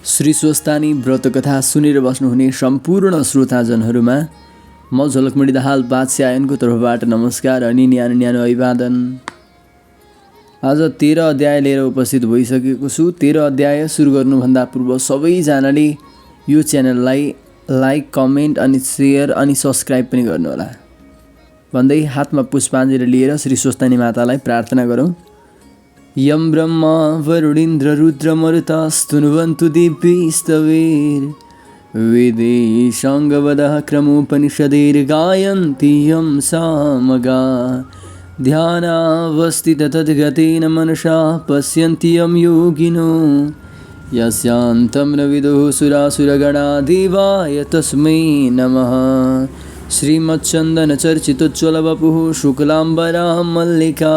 श्री स्वस्तानी व्रतकथा सुनेर बस्नुहुने सम्पूर्ण श्रोताजनहरूमा म झलकमणि दाहाल बादशाहको तर्फबाट नमस्कार अनि न्यानो न्यानो अभिवादन। आज 13 अध्याय लिएर उपस्थित भइसकेको छु। 13 अध्याय सुरु गर्नुभन्दा पूर्व सबैजनाले यो च्यानललाई लाइक, कमेन्ट अनि सेयर अनि सब्सक्राइब पनि गर्नुहोला भन्दै हातमा पुष्पाञ्जली लिएर श्री स्वस्तानी मातालाई प्रार्थना गरौँ। यं ब्रह्मा वरुणीन्द्र रुद्रमरुतस्तुन्वन्तु दिव्यैस्तवैर् वेदैः साङ्गवदः क्रमोपनिषदैर्गायन्ति यं सामगा ध्यानावस्थिततद्गतेन मनसा पश्यन्ति यं योगिनो यस्यान्तं न विदुः सुरासुरगणा देवाय तस्मै नमः। श्रीमच्चन्दनचर्चितोज्ज्वलवपुः शुक्लाम्बरां मल्लिका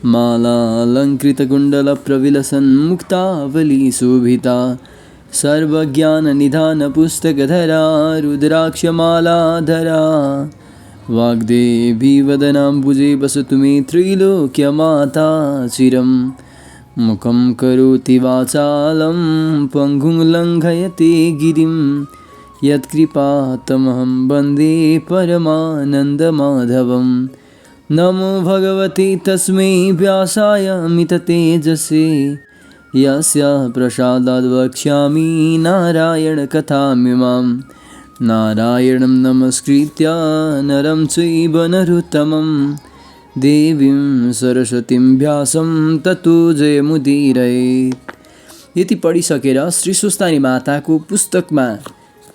मालालङ्कृतकुण्डलप्रविलसन्मुक्तावलीशोभिता सर्वज्ञाननिधानपुस्तकधरा रुद्राक्षमालाधरा वाग्देवी वदनाम्बुजे वसतु मे त्रैलोक्यमाता चिरं मुखं करोति वाचालं पङ्गुं लङ्घयते गिरिं यत्कृपातमहं वन्दे परमानन्दमाधवम्। नमो भगवते तस्मै व्यासाय मिततेजसे यस्य प्रसादाद् वक्ष्यामि नारायणकथामिमां। नारायणं नमस्कृत्य नरं चैव नरोत्तमं देवीं सरस्वतीं व्यासं ततो जयमुदीरयेत्। यति पढिसकेर श्री स्वस्तानी माताको पुस्तकमा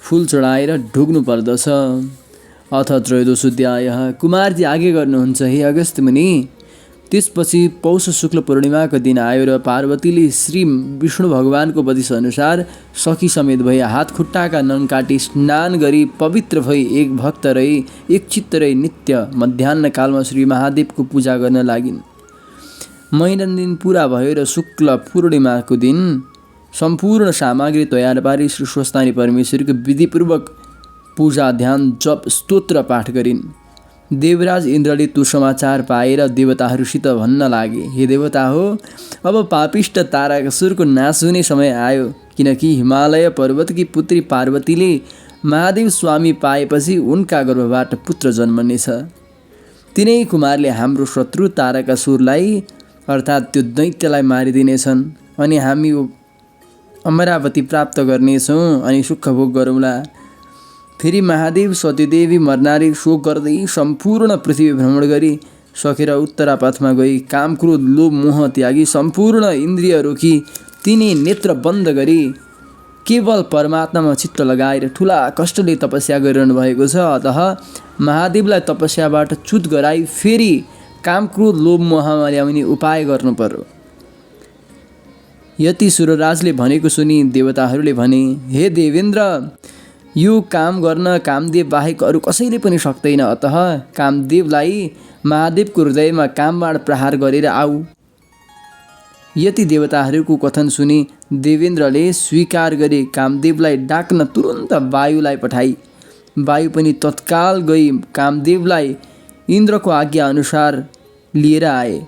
फुल चढाएर ढोग्नु पर्दछ। अथ त्रयोदशोऽध्यायः। कुमारजी आगे गर्नुहुन्छ हे अगस्त्य मुनि। त्यसपछि पौष शुक्ल पूर्णिमाको दिन आयो र पार्वतीले श्री विष्णु भगवानको उपदेश अनुसार सखी समेत भई हात खुट्टाका नङ काटी स्नान गरी पवित्र भई एक भक्त रही एक चित्त रही नित्य मध्याह्न कालमा श्री महादेवको पूजा गर्न लागिन्। महिना दिन पुरा भयो र शुक्ल पूर्णिमाको दिन सम्पूर्ण सामग्री तयार पारी श्री स्वस्तानी परमेश्वरको विधिपूर्वक पूजा, ध्यान, जप, स्तोत्र पाठ गरिन्। देवराज इन्द्रले त्यो समाचार पाएर देवताहरूसित भन्न लागे, हे देवता हो, अब पापिष्ट तारकासुरको नाश हुने समय आयो, किनकि हिमालय पर्वतकी पुत्री पार्वतीले महादेव स्वामी पाएपछि उनका गर्भबाट पुत्र जन्मनेछ। तिनै कुमारले हाम्रो शत्रु तारकासुरलाई अर्थात् त्यो दैत्यलाई मारिदिनेछन् अनि हामी अमरावती प्राप्त गर्नेछौँ अनि सुख भोग गरौँला। फेरि महादेव सतीदेवी मर्नाले शोक गर्दै सम्पूर्ण पृथ्वी भ्रमण गरी सकेर उत्तरापथमा गई काम, क्रोध, लोभ, मोह त्यागी सम्पूर्ण इन्द्रिय रोकी तिनी नेत्र बन्द गरी केवल परमात्मामा चित्त लगाएर ठुला कष्टले तपस्या गरिरहनु भएको छ। अतः महादेवलाई तपस्याबाट च्युत गराई फेरि काम, क्रोध, लोभ, मोहमा ल्याउने उपाय गर्नु पर्यो। यति सुरराजले भनेको सुनि देवताहरूले भने, हे देवेन्द्र, यो काम गर्न कामदेव बाहेक अरू कसैले पनि सक्दैन। अतः कामदेवलाई महादेवको हृदयमा कामबाण प्रहार गरेर आऊ। यति देवताहरूको कथन सुनि देवेन्द्रले स्वीकार गरी कामदेवलाई डाक्न तुरुन्त वायुलाई पठाई। वायु पनि तत्काल गई कामदेवलाई इन्द्रको आज्ञा अनुसार लिएर आए।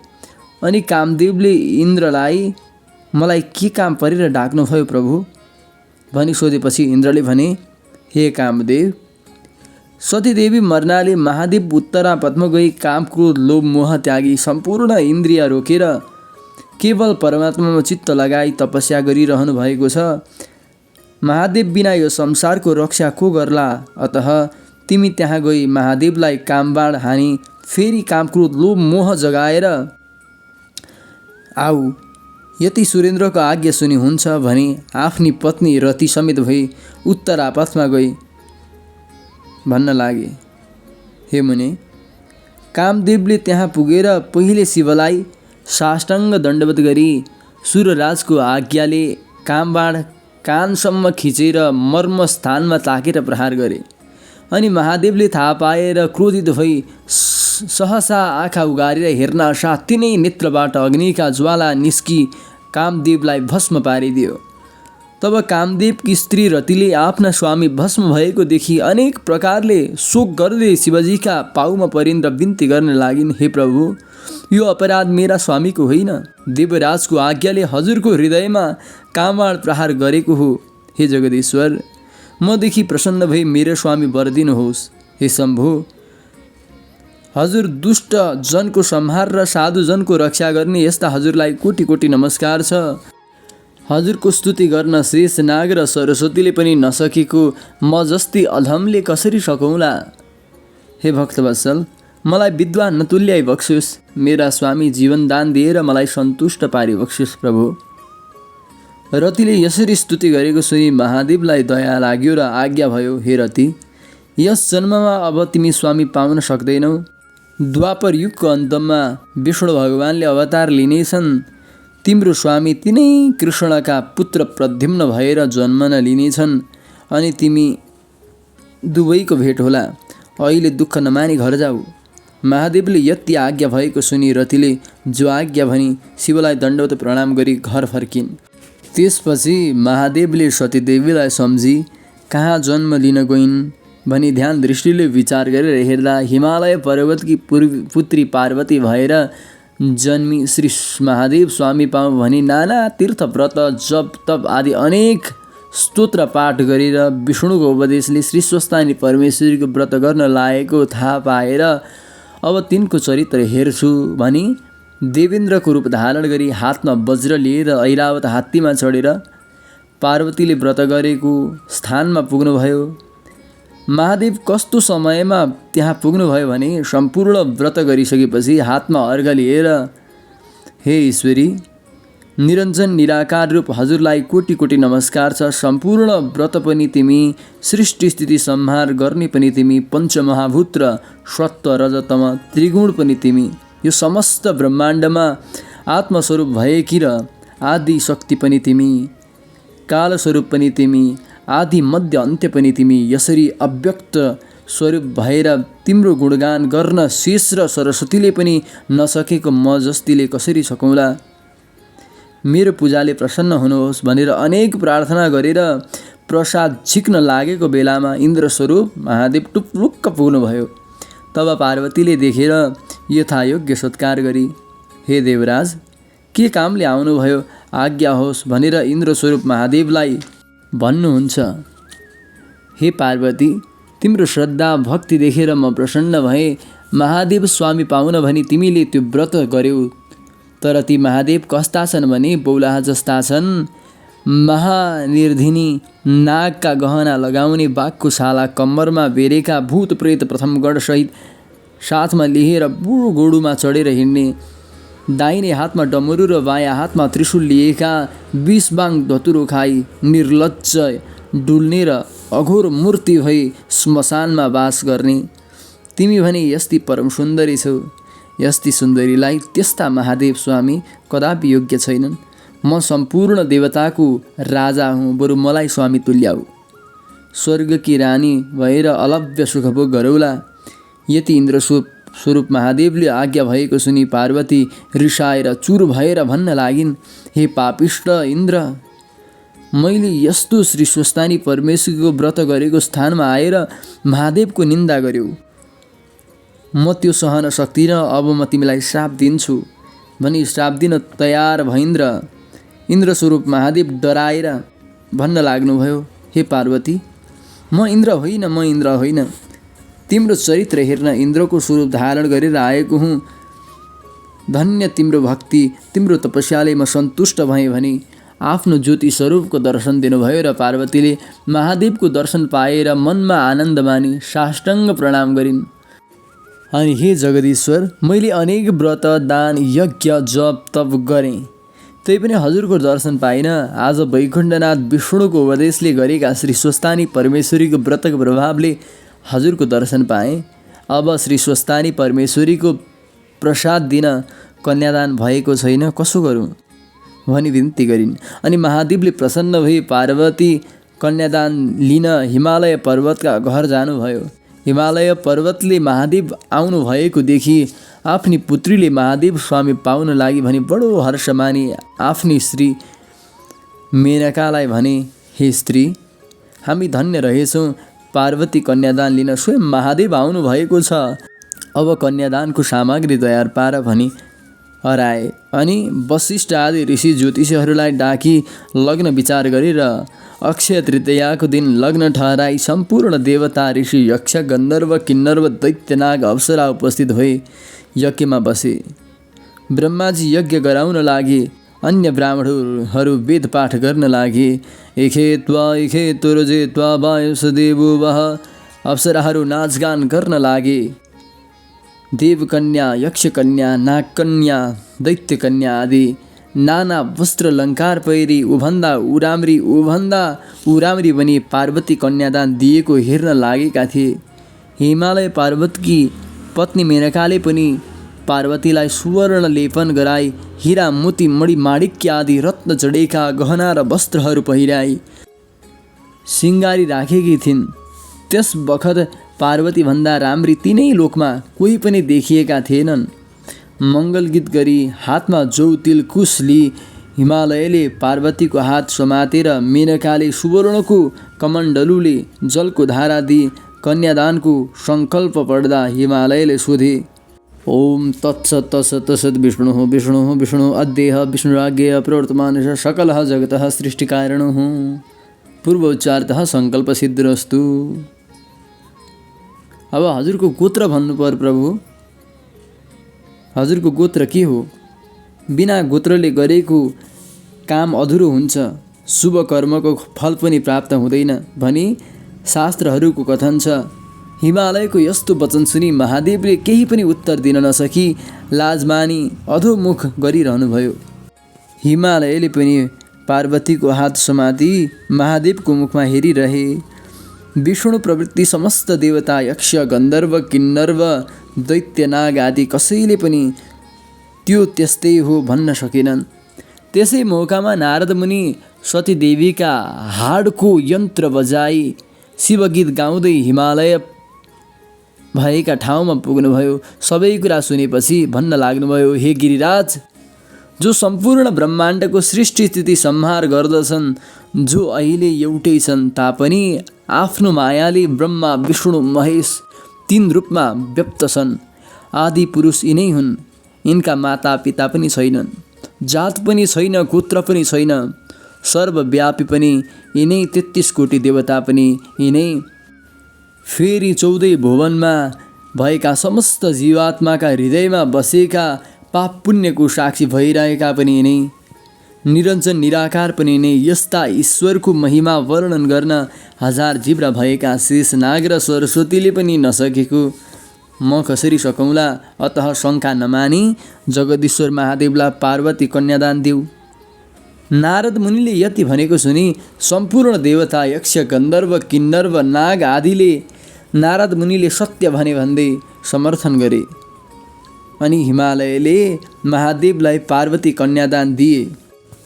अनि कामदेवले इन्द्रलाई, मलाई के काम परेर डाक्नुभयो प्रभु भनी सोधेपछि इन्द्रले भने, हे कामदेव, सतीदेवी मर्नाले महादेव उत्तरापथमा गई काम, क्रोध, लोभ, मोह त्यागी सम्पूर्ण इन्द्रिय रोकेर केवल परमात्मामा चित्त लगाई तपस्या गरिरहनु भएको छ। महादेव बिना यो संसारको रक्षा को गर्ला? अतः तिमी त्यहाँ गई महादेवलाई कामबाण हानी फेरि काम, क्रोध, लोभ, मोह जगाएर आऊ। यति सुरेन्द्रको आज्ञा सुनि हुन्छ भने आफ्नी पत्नी रति समेत भई उत्तरापथमा गई भन्न लागे, हे मुनि, कामदेवले त्यहाँ पुगेर पहिले शिवलाई साष्टाङ्ग दण्डवत गरी सुरराजको आज्ञाले कामबाण कानसम्म खिचेर मर्म स्थानमा ताकेर प्रहार गरे। अनि महादेवले थाहा पाएर क्रोधित भई सहसा आँखा उगारेर हेर्न साथ तिनै नेत्रबाट अग्निका ज्वाला निस्की कामदेवलाई भस्म पारिदियो। तब कामदेवकी स्त्री रतिले आफ्ना स्वामी भस्म भएको देखि अनेक प्रकारले शोक गर्दै शिवजीका पाउमा परिन् र बिन्ती गर्न लागिन्, हे प्रभु, यो अपराध मेरा स्वामीको होइन, देवराजको आज्ञाले हजुरको हृदयमा कामबाण प्रहार गरेको हो। हे जगदीश्वर, मदेखि प्रसन्न भई मेरो स्वामी वर दिनुहोस्। हे शम्भु, हजुर दुष्ट जनको संहार र साधुजनको रक्षा गर्ने यस्ता हजुरलाई कोटि कोटि नमस्कार छ। हजुरको स्तुति गर्न शेष नाग र सरस्वतीले पनि नसकेको म जस्ती अधमले कसरी सकौँला। हे भक्तवत्सल, मलाई विद्वान नतुल्याई बक्सोस्। मेरा स्वामी जीवनदान दिएर मलाई सन्तुष्ट पारी बक्सोस् प्रभु। रतिले यसरी स्तुति गरेको सुनि महादेवलाई दया लाग्यो र आज्ञा भयो, हे रति, यस जन्ममा अब तिमी स्वामी पाउन सक्दैनौ। द्वापर युगको अन्तमा विष्णु भगवानले अवतार लिनेछन्। तिम्रो स्वामी तिनै कृष्णका पुत्र प्रद्युम्न भएर जन्मन लिनेछन् अनि तिमी दुवैको भेट होला। अहिले दुःख नमानी घर जाऊ। महादेवले यति आज्ञा भएको सुनि रतिले जो आज्ञा भनी शिवलाई दण्डवत प्रणाम गरी घर फर्किन्। त्यसपछि महादेवले सतीदेवीलाई सम्झी कहाँ जन्म लिन गइन् भनी ध्यान दृष्टिले विचार गरेर हेर्दा हिमालय पर्वतकी पुत्री पार्वती भएर जन्मी श्री महादेव स्वामी पाऊँ भनी नाना तीर्थ व्रत जप तप आदि अनेक स्तोत्र पाठ गरेर विष्णुको उपदेशले श्री स्वस्थानी परमेश्वरीको व्रत गर्न लागेको थाहा पाएर अब तिनको चरित्र हेर्छु भनी देवेन्द्रको रूप धारण गरी हातमा वज्र लिएर ऐरावत हात्तीमा चढेर पार्वतीले व्रत गरेको स्थानमा पुग्नुभयो। महादेव कस्तो समयमा त्यहाँ पुग्नुभयो भने सम्पूर्ण व्रत गरिसकेपछि हातमा अर्घ लिएर, हे ईश्वरी, निरञ्जन निराकार रूप हजुरलाई कोटि कोटि नमस्कार छ। सम्पूर्ण व्रत पनि तिमी, सृष्टि स्थिति संहार गर्ने पनि तिमी, पञ्चमहाभूत र सत्व रजतम त्रिगुण पनि तिमी, यो समस्त ब्रह्माण्डमा आत्मस्वरूप भएकी र आदि शक्ति पनि तिमी, कालस्वरूप पनि तिमी, आदि मध्य अन्त्य पनि तिमी। यसरी अव्यक्त स्वरूप भएर तिम्रो गुणगान गर्न शेष र सरस्वतीले पनि नसकेको म जस्तीले कसरी सकौँला। मेरो पूजाले प्रसन्न हुनुहोस् भनेर अनेक प्रार्थना गरेर प्रसाद झिक्न लागेको बेलामा इन्द्रस्वरूप महादेव टुप्लुक्क पुग्नुभयो। तब पार्वतीले देखेर यथायोग्य सत्कार गरी, हे देवराज, के कामले आउनुभयो, आज्ञा होस् भनेर इन्द्रस्वरूप महादेवलाई भन्नुहुन्छ। हे पार्वती, तिम्रो श्रद्धा भक्ति देखेर म प्रसन्न भएँ। महादेव स्वामी पाउन भनी तिमीले त्यो व्रत गर्यौ, तर ती महादेव कस्ता छन् भने बौलाहा जस्ता छन्। महानिर्धिनी नागका गहना लगाउने, बाघको छाला कम्मरमा बेरेका, भूत प्रेत प्रथम गणसहित साथमा लिएर बुढो गोडुमा चढेर हिँड्ने, दाहिने हातमा डमरू र बायाँ हातमा त्रिशूल लिएका, विषबाङ धतुरो खाई निर्लज्ज डुल्ने र अघोर मूर्ति भई श्मशानमा वास गर्ने। तिमी भने यस्ती परम सुन्दरी छौ। यस्ती सुन्दरीलाई त्यस्ता महादेव स्वामी कदापि योग्य छैनन्। म सम्पूर्ण देवताको राजा हुँ, बरु मलाई स्वामी तुल्याऊ। स्वर्गकी रानी भएर अलभ्य सुखभोग गरौला। यति इन्द्रस्वरूप महादेवले आज्ञा भएको सुनि पार्वती रिसाएर चुर भएर भन्न लागिन्, हे पापिष्ट इन्द्र, मैले यस्तो श्री स्वस्थानी परमेश्वरको व्रत गरेको स्थानमा आएर महादेवको निन्दा गर्यौ। म त्यो सहन सक्दिनँ। अब म तिमीलाई श्राप दिन्छु भनी श्राप दिन तयार भइन् र इन्द्रस्वरूप महादेव डराएर भन्न लाग्नुभयो, हे पार्वती, म इन्द्र होइन। तिम्रो चरित्र हेर्न इन्द्रको स्वरूप धारण गरेर आएको हुँ। धन्य तिम्रो भक्ति, तिम्रो तपस्याले म सन्तुष्ट भएँ भनी आफ्नो ज्योति स्वरूपको दर्शन दिनुभयो र पार्वतीले महादेवको दर्शन पाएर मनमा आनन्द मानी साष्टाङ्ग प्रणाम गरिन्। अनि हे जगदीश्वर, मैले अनेक व्रत दान यज्ञ जप तप गरेँ, तै पनि हजुरको दर्शन पाइनँ। आज वैकुण्ठनाथ विष्णुको उपदेशले गरेका श्री स्वस्थानी परमेश्वरीको व्रतको प्रभावले हजुरको दर्शन पाएँ। अब श्री स्वस्थानी परमेश्वरीको प्रसाद दिन कन्यादान भएको छैन, कसो गरौँ भनी विन्ती गरिन्। अनि महादेवले प्रसन्न भई पार्वती कन्यादान लिन हिमालय पर्वतका घर जानुभयो। हिमालय पर्वतले महादेव आउनु भएको देखि आफ्नी पुत्रीले महादेव स्वामी पाउन लागि भनी बडो हर्ष मानी आफ्नी श्री मेनकालाई भने, हे स्त्री, हामी धन्य रहेछौँ। पार्वती कन्यादान लिन स्वयं महादेव आउनु भएको छ। अब कन्यादानको सामग्री तयार पार भनी हराए अनि वशिष्ठ आदि ऋषि ज्योतिषीहरूलाई डाकी लग्न विचार गरेर अक्षय तृतीयाको दिन लग्न ठहराई सम्पूर्ण देवता ऋषि यक्ष गन्धर्व किन्नर दैत्यनाग अप्सरा उपस्थित भए यज्ञमा बसे। ब्रह्माजी यज्ञ गराउन लागे, अन्य ब्राह्मणहरू वेद पाठ गर्न लागे। एखे तुरजे त्वा वायुस देवो वह, अप्सराहरू नाचगान गर्न लागे। देवकन्या, यक्षकन्या, नागकन्या, दैत्यकन्या आदि नाना वस्त्र अलङ्कार पहिरी उभन्दा उराम्री बनी पार्वती कन्यादान दिएको हेर्न लागेका थिए। हिमालय पार्वतीकी पत्नी मेनकाले पनि पार्वतीलाई सुवर्ण लेपन गराई हीरा मोती मणि माणिक्य आदि रत्न जडेका गहना र वस्त्रहरू पहिराई सिङ्गारी राखेकी थिइन्। त्यस बखत पार्वती भन्दा राम्री तिनै लोकमा कोही पनि देखिएका थिएनन्। मङ्गल गीत गरी हातमा जौतिल कुश लिई हिमालयले पार्वतीको हात समातेर मेनकाले सुवर्णको कमण्डलुले जलको धारा दिई कन्यादानको सङ्कल्प पढ्दा हिमालयले सोधे, ओम तत्सत् तत्सत् तत्सत् विष्णु अद्यः विष्णुराज्ञया प्रवर्तमानः सकलः जगतः सृष्टिकारणः पूर्वोच्चारतः सङ्कल्प सिद्धिरस्तु। अब हजुरको गोत्र भन्नु पर्यो प्रभु, हजुरको गोत्र के हो? बिना गोत्रले गरेको काम अधुरो हुन्छ, शुभ कर्मको फल पनि प्राप्त हुँदैन भनी शास्त्रहरूको कथन छ। हिमालयको यस्तो वचन सुनि महादेवले केही पनि उत्तर दिन नसकी लाजमानी अधोमुख गरिरहनुभयो। हिमालयले पनि पार्वतीको हात समाती महादेवको मुखमा हेरिरहे। विष्णु प्रवृत्ति समस्त देवता यक्ष गन्धर्व किन्नर्व दैत्यनाग आदि कसैले पनि त्यो त्यस्तै हो भन्न सकेनन्। त्यसै मौकामा नारद मुनि सतीदेवीका हाडको यन्त्र बजाई शिवगीत गाउँदै हिमालय भएका ठाउँमा पुग्नुभयो। सबै कुरा सुनेपछि भन्न लाग्नुभयो, हे गिरिराज, जो सम्पूर्ण ब्रह्माण्डको सृष्टि स्थिति संहार गर्दछन्, जो अहिले एउटै छन् तापनि आफ्नो मायाले ब्रह्मा विष्णु महेश तीन रूपमा व्यक्त छन्। आदि पुरुष यिनै हुन्, यिनका माता पिता पनि छैनन्, जात पनि छैन, गोत्र पनि छैन, सर्वव्यापी पनि यिनै, 33 कोटी देवता पनि यिनै, फेरि 14 भुवनमा भएका समस्त जीवात्माका हृदयमा बसेका पाप पुण्यको साक्षी भइरहेका पनि यिनै, निरञ्जन निराकार पनि यिनै। यस्ता ईश्वरको महिमा वर्णन गर्न हजार जिब्रा भएका शेष नाग र सरस्वतीले पनि नसकेको म कसरी सकौँला? अतः शङ्का नमानी जगदीश्वर महादेवलाई पार्वती कन्यादान देऊ। नारद मुनिले यति भनेको सुनि सम्पूर्ण देवता यक्ष गन्धर्व किन्नर्व नाग आदिले नारद मुनिले सत्य भने भन्दै समर्थन गरे। अनि हिमालयले महादेवलाई पार्वती कन्यादान दिए।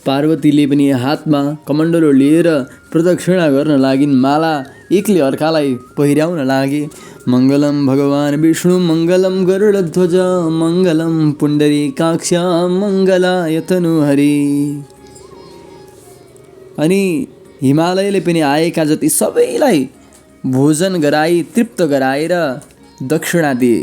पार्वतीले पनि हातमा कमण्डलो लिएर प्रदक्षिणा गर्न लागिन्। माला एकले अर्कालाई पहिर्याउन लागे। मङ्गलम भगवान विष्णु मङ्गलम गरुडध्वज मङ्गलम पुण्डरीकाक्ष मङ्गलाय तनुहरि। अनि हिमालयले पनि आएका जति सबैलाई भोजन गराई तृप्त गराएर दक्षिणा दिए।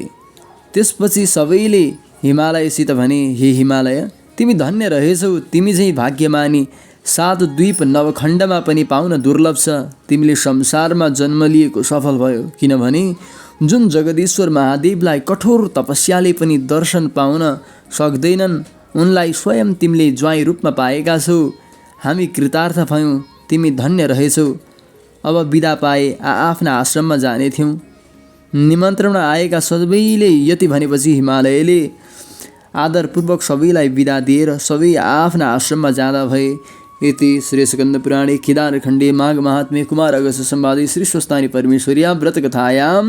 त्यसपछि सबैले हिमालयसित भने, हे हिमालय, तिमी धन्य रहेछौ, तिमी चाहिँ भाग्यमानी 7 द्वीप नवखण्डमा पनि पाउन दुर्लभ छ। तिमीले संसारमा जन्म लिएको सफल भयो, किनभने जुन जगदीश्वर महादेवलाई कठोर तपस्याले पनि दर्शन पाउन सक्दैनन् उनलाई स्वयं तिमीले ज्वाइँ रूपमा पाएका छौ। हामी कृतार्थ भयौँ, तिमी धन्य रहेछौ। अब बिदा पाए आफ्ना आश्रममा जाने थियौँ। निमन्त्रणमा आएका सबैले यति भनेपछि हिमालयले आदरपूर्वक सबैलाई बिदा दिएर सबै आफ्ना आश्रममा जाँदा भए। इति श्री स्कन्द पुराणे केदारखण्डे माघ महात्म्ये कुमार अगस्त्य संवादे श्री स्वस्तानि परमेश्वर्या व्रतकथायां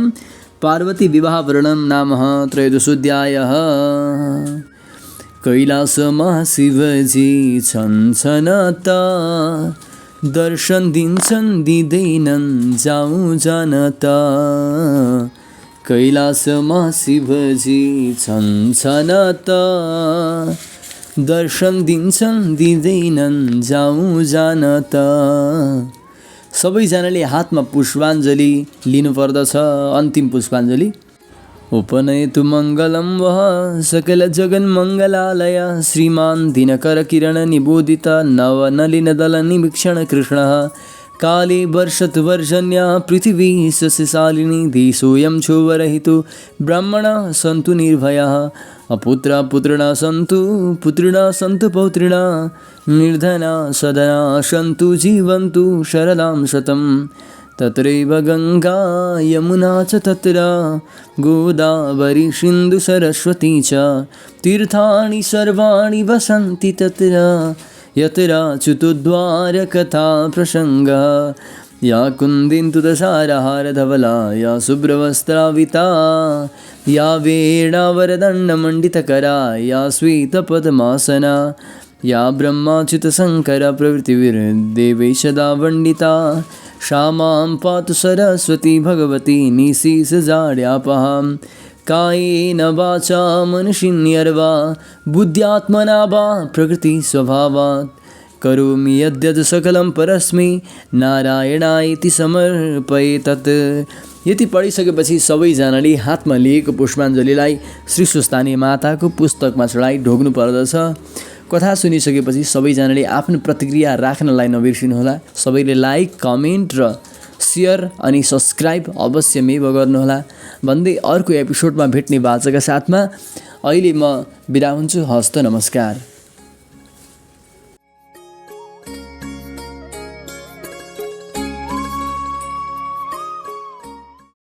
पार्वती विवाह वर्णनं नाम त्रयोदशोऽध्यायः। कैलासमा शिवजी छन्छनता, दर्शन दिन्छन् दिँदैनन् जाउँ जानता। कैलासमा शिवजी छन्छनता, दर्शन दिन्छन् दिँदैनन् जाउँ जानता। सबैजनाले हातमा पुष्पाञ्जली लिनुपर्दछ। अन्तिम पुष्पाञ्जली उपनयतु मङ्गलं वः सकलजगन्मङ्गलालय श्रीमान् दिनकरकिरणनिबोधित नवनलिनदलनिवीक्षण कृष्णः काले वर्षतु वर्जन्या पृथिवी सस्यशालिनी देशोऽयं क्षोभरहितो ब्राह्मणाः सन्तु निर्भयाः अपुत्रा पुत्रिणः सन्तु पौत्रिणः निर्धना सदना सन्तु जीवन्तु शरदां शतम् तत्रैव गङ्गा यमुना च तत्र गोदावरी सिन्धु सरस्वती च तीर्थानि सर्वाणि वसन्ति तत्र यत्र अच्युतद्वारकथा प्रसङ्गः या कुन्दिन्तु दशारहारधवला या शुभ्रवस्त्राविता या वेणावरदण्डमण्डितकरा या श्वेतपद्मासना या ब्रह्माच्युतशङ्करप्रभृतिभिर्देवैः सदा वन्दिता सा मां पातु सरस्वती भगवती निशीसजाड्यापहां कायेन वाचा मनसिन्यर्वा बुद्ध्यात्मना वा प्रकृतिस्वभावात् करोमि यद्यत् सकलं परस्मै नारायणायति समर्पयेतत्। यति पढिसकेपछि सबैजनाले हातमा लिएको पुष्पाञ्जलीलाई श्री स्वस्थानी माताको पुस्तकमा चढाइ ढोग्नु पर्दछ। कथा सुनिसकेपछि सबैजनाले आफ्नो प्रतिक्रिया राख्नलाई नबिर्सिनुहोला। सबैले लाइक, कमेन्ट र सेयर अनि सब्सक्राइब अवश्यमेव गर्नुहोला भन्दै अर्को एपिसोडमा भेट्ने बाचाका साथमा अहिले म बिदा हुन्छु। हस्त नमस्कार।